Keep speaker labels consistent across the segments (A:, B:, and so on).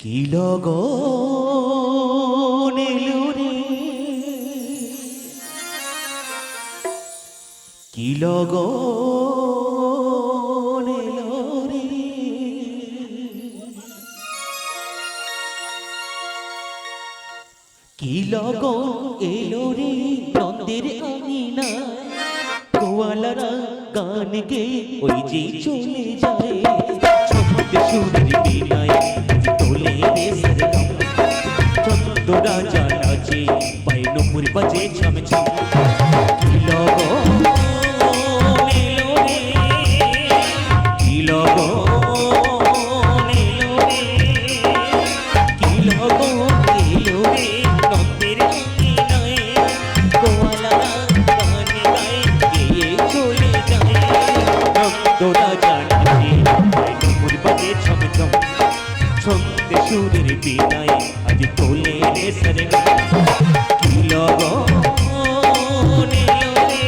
A: কি লগন এলো রে, কি লগন এলো রে, কি লগন এলো রে নন্দের আঙিনা, গোয়ালারা গান গে ওই যে চলে যায়, ছোট সুরের বিনায় তোলে রে সরগম, চন্দ্র রাজা নাচে পায়ে নুপুর বাজে ছম ছম। কি লগন এলো রে, কি লগন এলো রে, কি লগন এলো রে নন্দের আঙিনায়, গোয়ালারা গান গায় গেয়ে চলে যায়, চন্দ্র রাজা নাচে পায়ে নুপুর বাজে ছম ছম। ছন্দে সুরের বিনায় আজ তোলে রে সরগম, কি লগন এলো রে।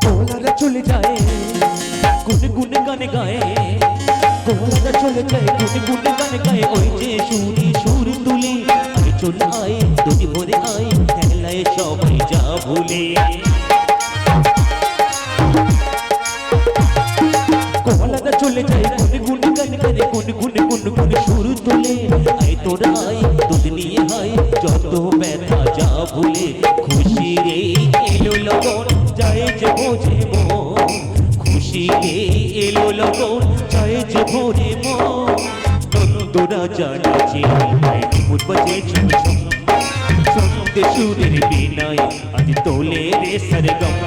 A: গোয়ালারা চলে যায় গুন গুন গানে গায়ে, গোয়ালারা চলে যায় গুন গুন গানে গায়ে, ওই যে সুরে সুর তুলে আয় চলে আয় দুটি ভরে আয়, খেলায় সবাই যা ভুলে। গোয়ালারা চলে যায় গুন গুন গানে গায়ে, গুন গুন গুন গুন সুর তুলে আয় তোরা আয় দুধ নিয়ে আয়, যত ব্যথা যা ভুলে। খুশি রে এলো লগন যায় যে বোঝে মন, খুশি রে এলো লগন যায় যে ভোরে মন, নন্দ রাজা নাচে পায়ে নুপুর বাজে ছম ছম। ছন্দে সুরের বিনায় আজ তোলে রে সরগম,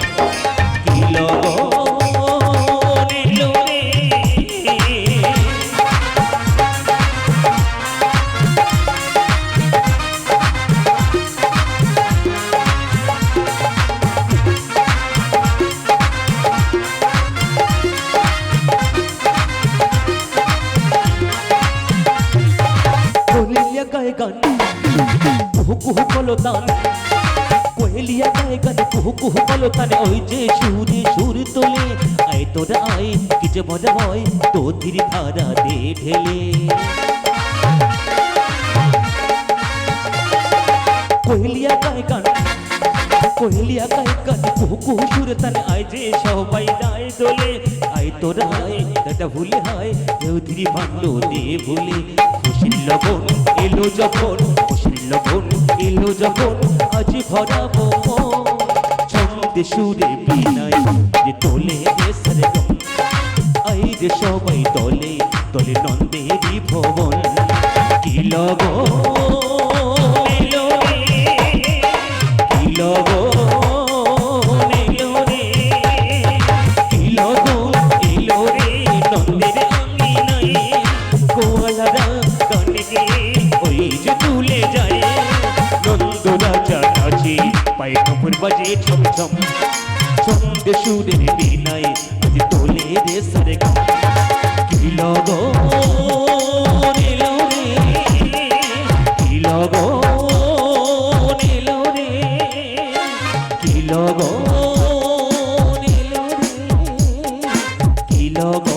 A: কি লগন এলো রে। কোয়েলিয়া গায়ে গান কুহু কুহু বলো তান, কোয়েলিয়া গায়ে গান কুহু কুহু বলো তানে, ওই যে সুরে সুর তোলে আয় তোরা আয় কি যে মজা হয় তোদের ধারা দে ঢেলে। কোয়েলিয়া গায়ে গান, কোয়েলিয়া গায়ে গান কুহু কুহু সুরে তানে, আয় যে সবাই যায় দোলে আয় তোরা আয় দাদা ভুলে হয় চৌধুরী ভাঙলো দে ভুলে। খুশির লগন এলো যখন, খুশির লগন এলো যখন আজ ভরাবো মন, ছন্দে সুরে বিনায় যে তোলে রে সরগম, আই যে সবাই দলে দলে নন্দেরই ভবন। কি লগন এলো রে, কি লগন এলো রে, কি লগন এলো রে নন্দের আঙিনায়, গোয়ালারা গান গেয়ে ওই যে তুলে যায়, নন্দ রাজা নাচে পায়ে নুপুর বাজে ছম ছম। ছন্দে সুরের বিনায় আজ তোলে রে সরগম, কি লগন এলো রে, কি লগন এলো রে, কি লগন এলো রে, কি লগন।